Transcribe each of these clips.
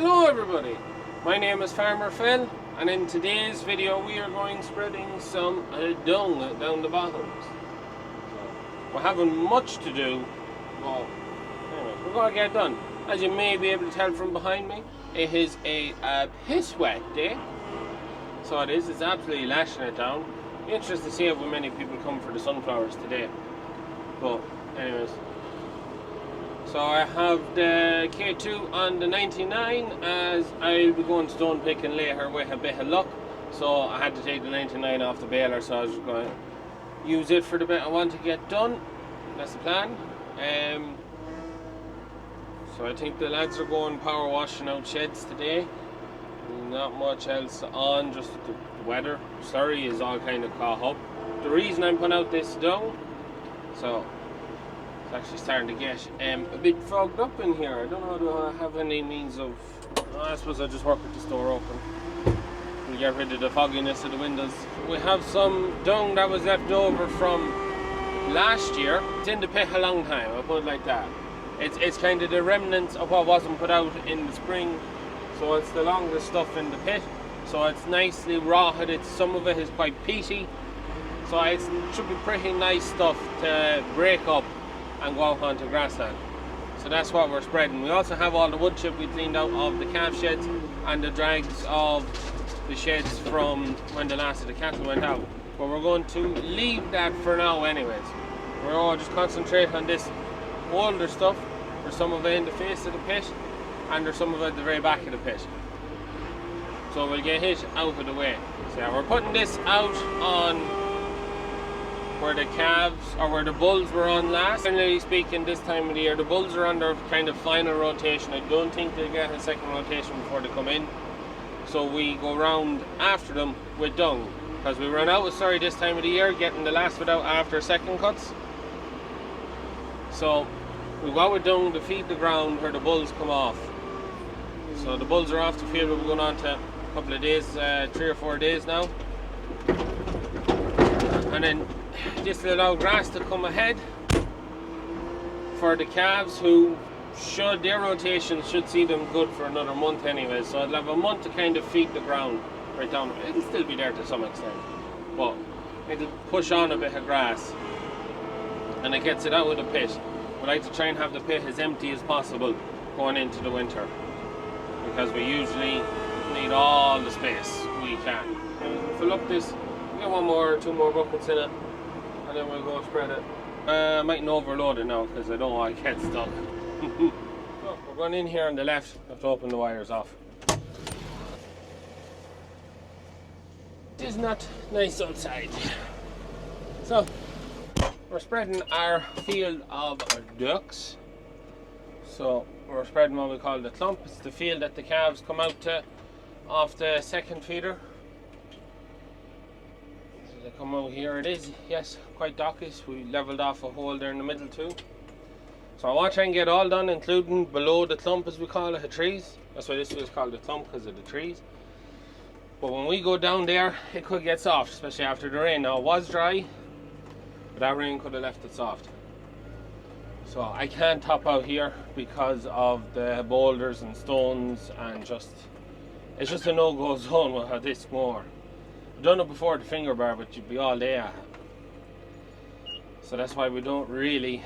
Hello everybody, my name is Farmer Phil, and in today's video we are going spreading some dung down the bottoms. So, we're having much to do, but anyways, we're going to get it done. As you may be able to tell from behind me, it is a piss wet day. So it is, it's absolutely lashing it down. Interesting to see how many people come for the sunflowers today. But anyways, so I have the K2 on the 99 as I'll be going stone picking later with a bit of luck. So I had to take the 99 off the baler, so I was just going to use it for the bit I want to get done. That's the plan. So I think the lads are going power washing out sheds today. Not much else on, just the weather. Surrey is all kind of caught up. The reason I'm putting out this dung, so it's actually starting to get a bit fogged up in here. I don't know, do I have any means of... I suppose I'll just work with the store open. We'll get rid of the fogginess of the windows. We have some dung that was left over from last year. It's in the pit a long time, I'll put it like that. It's kind of the remnants of what wasn't put out in the spring. So it's the longest stuff in the pit. So it's nicely rotted. Some of it is quite peaty. So it should be pretty nice stuff to break up and go out onto grassland. So that's what we're spreading. We also have all the wood chip we cleaned out of the calf sheds and the drags of the sheds from when the last of the cattle went out. But we're going to leave that for now anyways. We're all just concentrate on this older stuff. There's some of it in the face of the pit and there's some of it at the very back of the pit. So we'll get it out of the way. So yeah, we're putting this out on where the calves or where the bulls were on last. Generally speaking, this time of the year the bulls are on their kind of final rotation. I don't think they'll get a second rotation before they come in. So we go round after them with dung. Because we run out of Surrey this time of the year, getting the last bit out after second cuts. So we go out with dung to feed the ground where the bulls come off. So the bulls are off the field. We're going on to a couple of days, 3 or 4 days now. And then this will allow grass to come ahead for the calves, who should, their rotation should see them good for another month anyway. So I'll have a month to kind of feed the ground right down. It'll still be there to some extent, but it'll push on a bit of grass and it gets it out of the pit. We like to try and have the pit as empty as possible going into the winter, because we usually need all the space we can. We'll fill up this, we'll get 1 more or 2 more buckets in it, and then we'll go spread it. I mightn't overload it now because I don't want to get stuck. So we're going in here on the left. I have to open the wires off. It is not nice outside. So we're spreading our field of ducks. So we're spreading what we call the clump. It's the field that the calves come out to off the second feeder. So they come out here. It is, yes, quite dockish. We leveled off a hole there in the middle too. So I want to try and get all done, including below the clump, as we call it, the trees. That's why this was called the clump, because of the trees. But when we go down there, it could get soft, especially after the rain. Now it was dry, but that rain could have left it soft. So I can't top out here because of the boulders and stones, and it's just a no-go zone with this mower. I've done it before, the finger bar, but you'd be all day at it. So that's why we don't really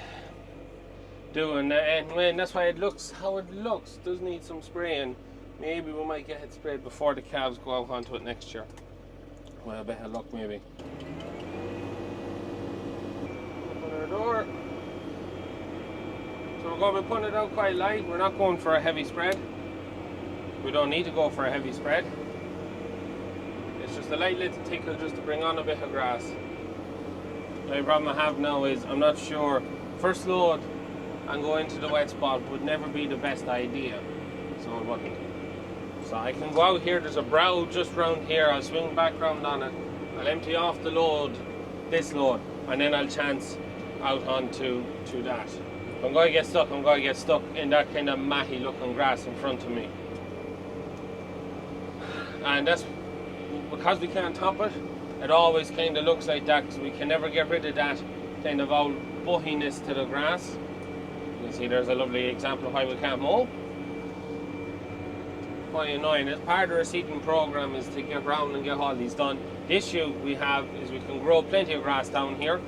do it, and that's why it looks how it looks. It does need some spraying. Maybe we might get it sprayed before the calves go out onto it next year. Well, a bit of luck maybe. Open our door. So we're going to be putting it out quite light. We're not going for a heavy spread. We don't need to go for a heavy spread. It's just a light little tickle just to bring on a bit of grass. The only problem I have now is I'm not sure. First load and go into the wet spot would never be the best idea. So it wouldn't. So I can go out here. There's a brow just round here. I'll swing back round on it. I'll empty off the load, this load, and then I'll chance out onto that. If I'm going to get stuck, I'm going to get stuck in that kind of matty looking grass in front of me. And that's because we can't top it. It always kind of looks like that, because we can never get rid of that kind of old buttiness to the grass. You can see there's a lovely example of why we can't mow. quite annoying. As part of our seeding program is to get around and get all these done. The issue we have is we can grow plenty of grass down here,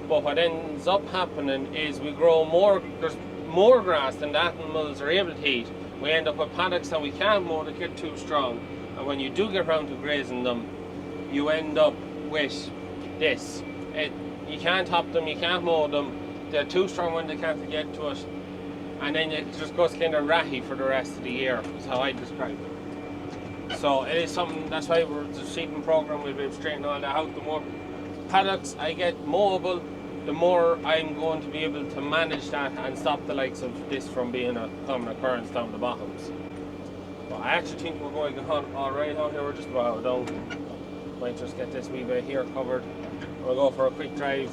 but what ends up happening is we grow more, there's more grass than the animals are able to eat. We end up with paddocks that we can't mow that get too strong, and when you do get around to grazing them, you end up with this. You can't top them, you can't mow them, they're too strong when they can't get to it, and then it just goes kind of ratty for the rest of the year, is how I describe it. So it is something, that's why we're the seeding program, we'll be able to straighten all that out. The more paddocks I get mowable, the more I'm going to be able to manage that and stop the likes of this from being a common occurrence down the bottoms. But I actually think we're going to get on alright out here. We're just about down. Might just get this wee bit here covered. We'll go for a quick drive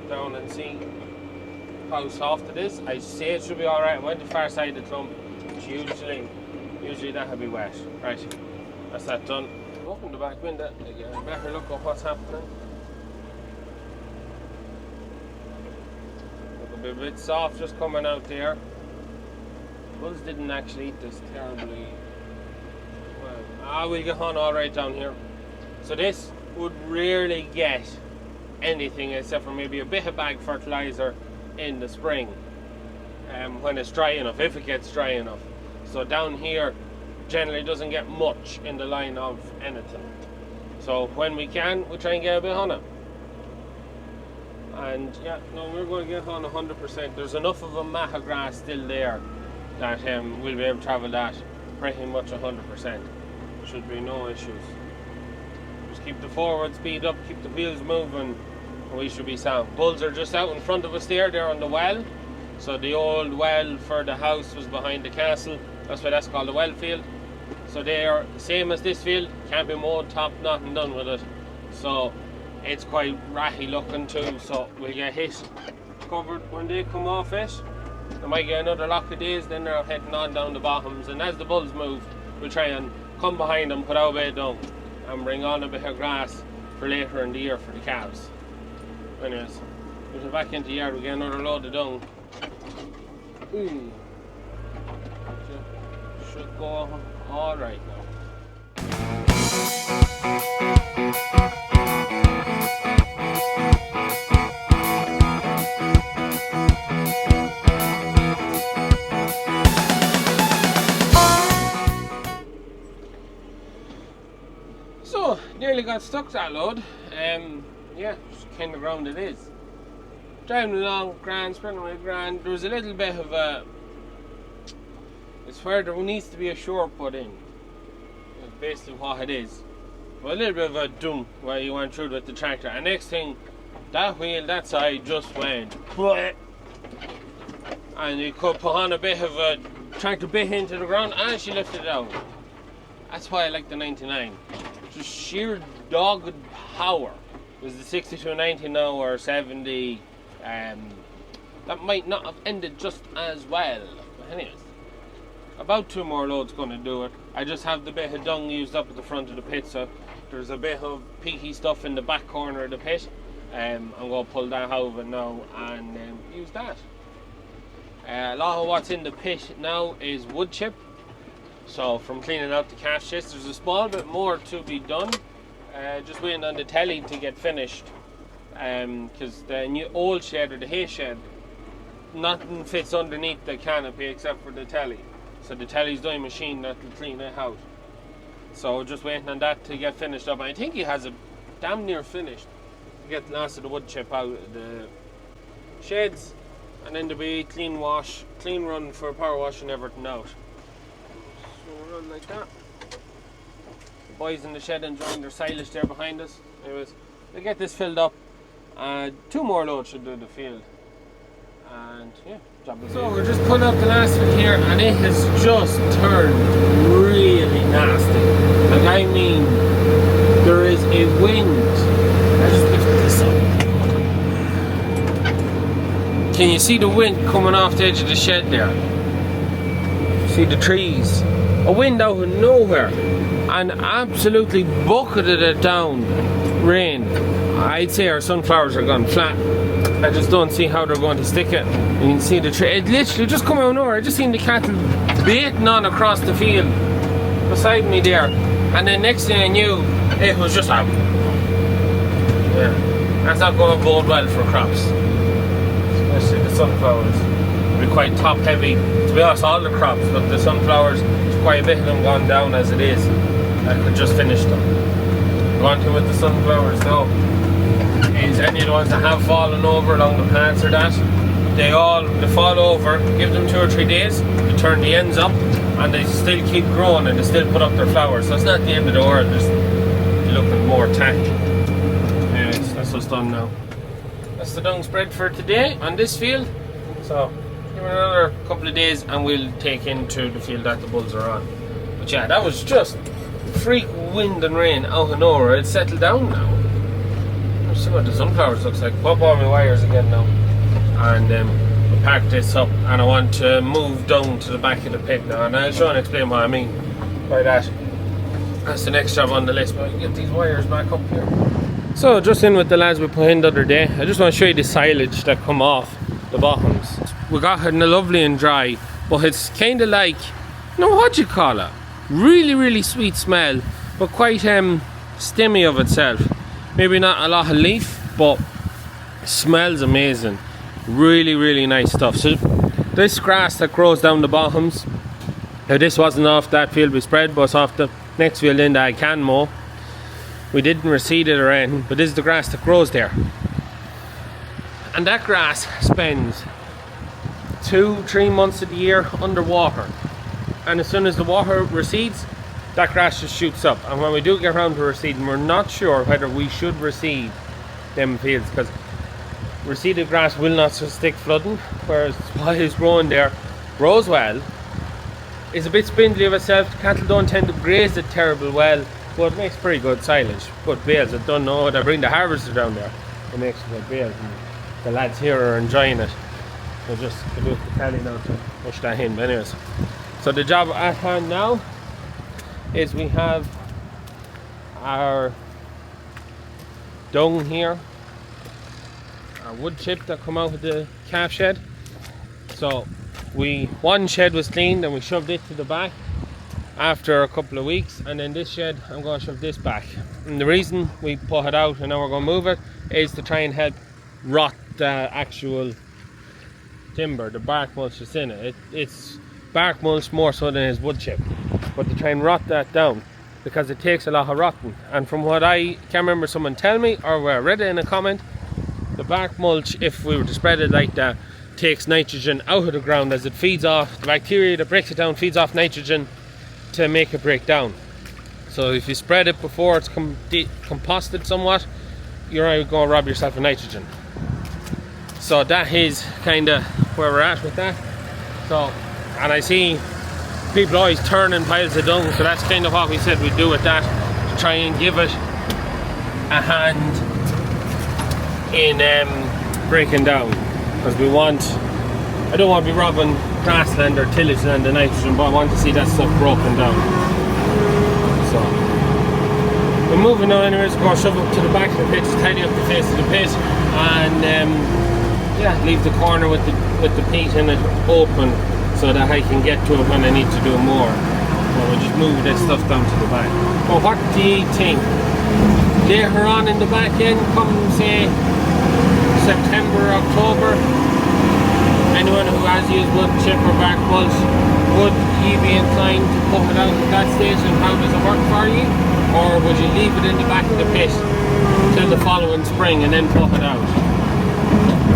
down and see how soft it is. I say it should be alright. I went to the far side of the clump, which usually that would be wet. Right, that's that done. Open the back window again. Better look at what's happening. A bit soft just coming out there. Bulls didn't actually eat this terribly well. We'll get on alright down here. So this would rarely get anything except for maybe a bit of bag fertilizer in the spring when it's dry enough, if it gets dry enough. So down here generally doesn't get much in the line of anything. So when we can, we try and get a bit on it. And yeah, no, we're going to get on 100%. There's enough of a mat of grass still there that we'll be able to travel that pretty much 100%. Should be no issues. Just keep the forward speed up, keep the wheels moving, and we should be sound. Bulls are just out in front of us there, they're on the well. So the old well for the house was behind the castle. That's why that's called the well field. So they are the same as this field, can't be mowed, topped, nothing done with it. So it's quite ratty looking too, so we'll get hit covered when they come off it. They might get another lock of days, then they're heading on down the bottoms, and as the bulls move, we'll try and come behind them, put our way down, and bring on a bit of grass for later in the year for the calves. Anyways, we'll go back into the yard, we'll get another load of dung. Should go alright now. So, nearly got stuck that load. Yeah, just kind of ground it is. Driving along, grand, spreading away grand. There was a little bit of a... It's where there needs to be a short put in. That's basically what it is. But a little bit of a dung where you went through with the tractor. And next thing, that wheel, that side just went. And you could put on a bit of a tractor bit into the ground and she lifted it out. That's why I like the 99. Just sheer dogged power. There's the 6290 now or 70. That might not have ended just as well. But anyways, about 2 more loads going to do it. I just have the bit of dung used up at the front of the pit, so there's a bit of peaky stuff in the back corner of the pit. I'm going to pull that out of it now and use that. A lot of what's in the pit now is wood chip. So from cleaning out the calf sheds, there's a small bit more to be done. Just waiting on the telly to get finished. Because the new old shed or the hay shed, nothing fits underneath the canopy except for the telly. So the telly's doing a machine that will clean it out. So just waiting on that to get finished up. I think he has it damn near finished to get the last of the wood chip out of the sheds, and then there'll be clean wash, clean run for power washing everything out. So we'll run like that. The boys in the shed enjoying their silage there behind us. Anyways, we'll get this filled up. 2 more loads should do the field. And yeah, job is so we're just putting up the last one here, and it has just turned really nasty. Like, I mean, there is a wind. I just lift this up. Can you see the wind coming off the edge of the shed there? See the trees? A wind out of nowhere, and absolutely bucketed it down. Rain. I'd say our sunflowers are gone flat. I just don't see how they're going to stick it. You can see the tree. It literally just come out of nowhere. I just seen the cattle baiting on across the field beside me there, and then next thing I knew, it was just out. Yeah, that's not going to bode well for crops, especially the sunflowers. It'll be quite top heavy, to be honest, all the crops, but the sunflowers, there's quite a bit of them gone down as it is. I could just finish them. One thing with the sunflowers though is any of the ones that have fallen over along the plants or that, they fall over, give them 2 or 3 days, you turn the ends up and they still keep growing and they still put up their flowers, so it's not the end of the world, just looking more tacky. Anyways, that's what's done now. That's the dung spread for today on this field, so give it another couple of days and we'll take into the field that the bulls are on. But yeah, that was just freak wind and rain out of nowhere. It's settled down now. Let's see what the sunflowers looks like. Pop all my wires again now, and we'll pack this up, and I want to move down to the back of the pit now, and I'll try and explain what I mean by that. That's the next job on the list, but I can get these wires back up here. So just in with the lads we put in the other day, I just want to show you the silage that come off the bottoms. We got it in a lovely and dry, but it's kind of like, you know, what do you call it? Really sweet smell, but quite stemmy of itself. Maybe not a lot of leaf, but it smells amazing. Really nice stuff. So this grass that grows down the bottoms, now this wasn't off that field we spread, but it's off the next field in that I can mow. We didn't reseed it or anything, but this is the grass that grows there. And that grass spends 2-3 months of the year underwater. And as soon as the water recedes, that grass just shoots up. And when we do get around to reseeding, we're not sure whether we should reseed them fields, because reseeded grass will not stick flooding, whereas what is growing there grows well, is a bit spindly of itself. Cattle don't tend to graze it terribly well, but it makes pretty good silage. But bales, I don't know, they bring the harvester down there, it makes good bales, and the lads here are enjoying it. We'll just do the tally now to push that in. But anyways, so the job at hand now is we have our dung here, our wood chip that come out of the calf shed. So one shed was cleaned and we shoved it to the back after a couple of weeks, and then this shed I'm going to shove this back. And the reason we put it out and now we're going to move it is to try and help rot the actual timber, the bark mulch that's in it. It's bark mulch more so than his wood chip, but to try and rot that down, because it takes a lot of rotting. And from what I can't remember someone tell me, or I read it in a comment, the bark mulch, if we were to spread it like that, takes nitrogen out of the ground as it feeds off the bacteria that breaks it down, feeds off nitrogen to make it break down. So if you spread it before it's composted somewhat, you're going to rob yourself of nitrogen. So that is kind of where we're at with that. So, and I see people always turning piles of dung, so that's kind of what we said we'd do with that, to try and give it a hand in breaking down, because I don't want to be robbing grassland or tillage land of nitrogen, but I want to see that stuff broken down. So we're moving on anyways, go shove up to the back of the pit, tidy up the face of the pit, and yeah, leave the corner with the peat in it open so that I can get to it when I need to do more. So we'll just move this stuff down to the back. But what do you think? Later on in the back end, come say September, October, anyone who has used wood chip or bark mulch, would you be inclined to put it out at that stage, and how does it work for you? Or would you leave it in the back of the pit till the following spring and then put it out?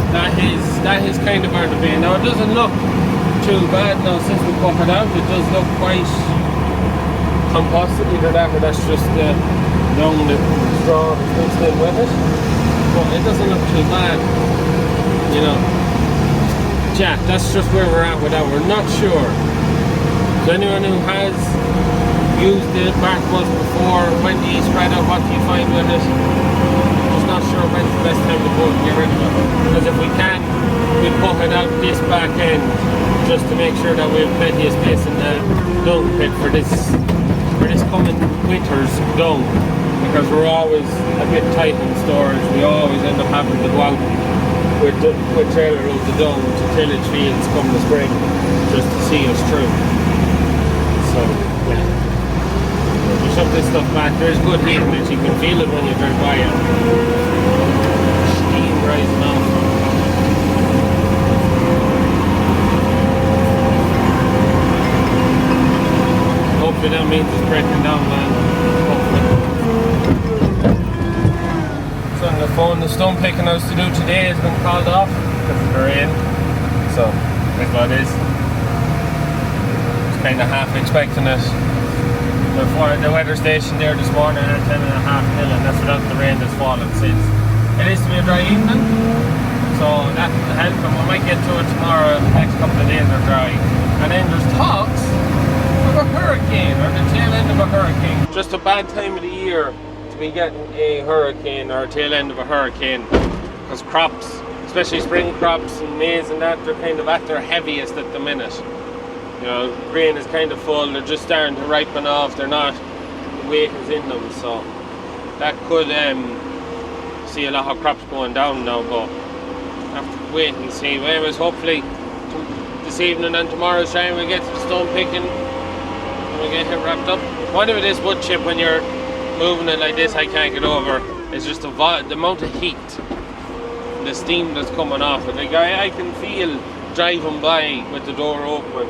That is kind of our debate. Now it doesn't look too bad now since we put it out. It does look quite composted, either that or that's just the dung, the straw that's mixed in with it. But it doesn't look too bad, you know. Yeah, that's just where we're at with that. We're not sure. So anyone who has used the bark mulch before, when do you spread out, what do you find with it? Just not sure when's the best time to go and get rid of it. Because if we can, we put it out this back end just to make sure that we have plenty of space in the dung pit for this coming winter's dung. Because we're always a bit tight in storage. We always end up having to go out with trailer loads of dung to tillage fields come the spring just to see us through. stuff back. There's good heat in it, you can feel it when you drive by it. Steam rising off. Hopefully that means it's breaking down, man. So on the phone, the stone picking I was to do today has been called off because of the rain. So that's what it is. It's kind of half expecting it. Before the weather station there this morning at 10.5 mil, and that's without the rain that's fallen since. It is to be a dry evening, so that will help, and we might get to it tomorrow. The next couple of days are dry. And then there's talks of a hurricane, or the tail end of a hurricane. Just a bad time of the year to be getting a hurricane or a tail end of a hurricane, because crops, especially spring crops and maize and that, they're kind of at their heaviest at the minute. You know, grain is kind of full, they're just starting to ripen off, they're not, the weight is in them, so that could see a lot of crops going down now, but have to wait and see. But anyways, hopefully this evening and tomorrow's time we'll get to the stone picking and we'll get it wrapped up. One of it is wood chip, when you're moving it like this, I can't get over, it's just the amount of heat, the steam that's coming off it. Like I can feel driving by with the door open,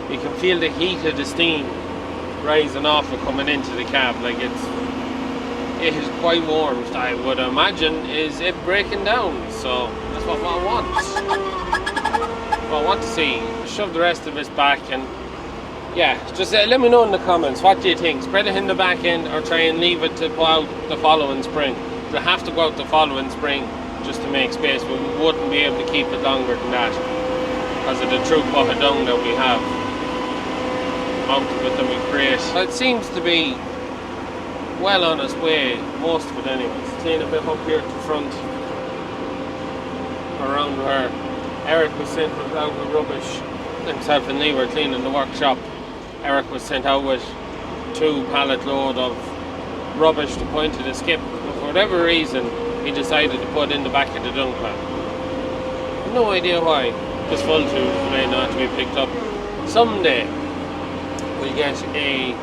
you can feel the heat of the steam rising off and coming into the cab. Like it is quite warm, I would imagine. Is it breaking down? So that's what I want. What I want to see. Shove the rest of this back, and yeah, just let me know in the comments, what do you think? Spread it in the back end or try and leave it to go out the following spring? We'll have to go out the following spring just to make space, but we wouldn't be able to keep it longer than that because of the true pot of dung that we have. Amount of it that we create. It seems to be well on its way, most of it anyways. Clean a bit up here at the front, around where Eric was sent out with rubbish. Himself and Lee were cleaning the workshop. Eric was sent out with 2 pallet load of rubbish to point to the skip, but for whatever reason he decided to put in the back of the dung pan. No idea why. Just full to may not to be picked up. Someday we'll get a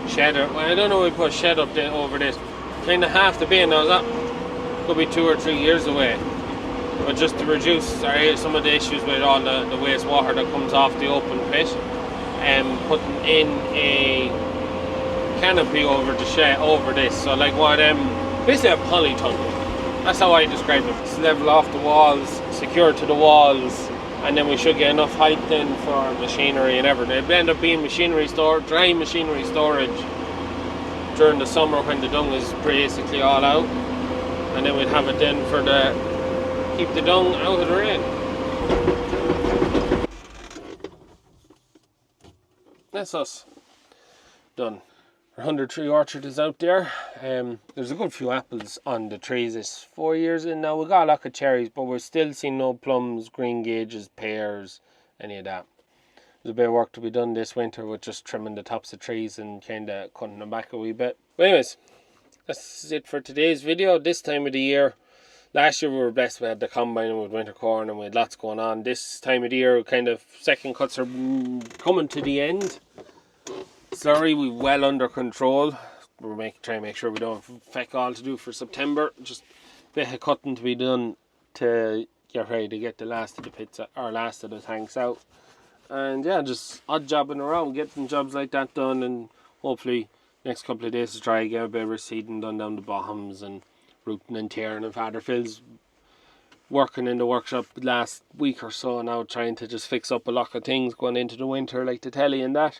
shedder. Well, I don't know if we put a shed up there over this. Kind of half the bin. Now that could be 2 or 3 years away. But just to reduce some of the issues with all the wastewater that comes off the open pit, and putting in a canopy over the shed, over this. So like what basically a polytunnel. That's how I describe it. It's level off the walls, secure to the walls, and then we should get enough height then for machinery and everything. It'll end up being machinery storage, dry machinery storage during the summer when the dung is basically all out, and then we'd have it then for keep the dung out of the rain. That's us done. Our 100 tree orchard is out there. There's a good few apples on the trees. It's 4 years in now. We got a lot of cherries, but we're still seeing no plums, green gages, pears, any of that. There's a bit of work to be done this winter with just trimming the tops of trees and kind of cutting them back a wee bit. But anyways, that's it for today's video. This time of the year, last year we were blessed. We had the combine with winter corn and we had lots going on. This time of the year, kind of second cuts are coming to the end. Sorry, we're well under control. We're trying to make sure we don't have feck all to do for September. Just a bit of cutting to be done to get ready to get the last of the pits or last of the tanks out. And yeah, just odd jobbing around, getting jobs like that done, and hopefully next couple of days to try and get a bit of reseeding done down the bottoms and rooting and tearing. And Father Phil's working in the workshop last week or so now, trying to just fix up a lot of things going into the winter, like the telly and that.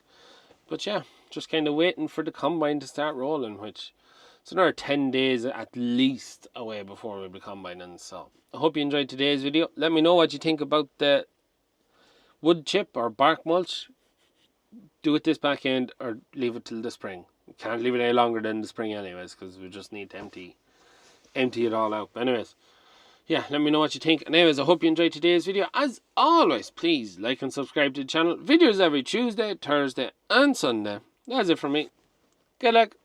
But yeah, just kind of waiting for the combine to start rolling, which it's another 10 days at least away before we'll be combining. So I hope you enjoyed today's video. Let me know what you think about the wood chip or bark mulch. Do it this back end or leave it till the spring. We can't leave it any longer than the spring anyways, because we just need to empty it all out. But anyways, yeah, let me know what you think. And anyways, I hope you enjoyed today's video. As always, please like and subscribe to the channel. Videos every Tuesday, Thursday and Sunday. That's it from me. Good luck.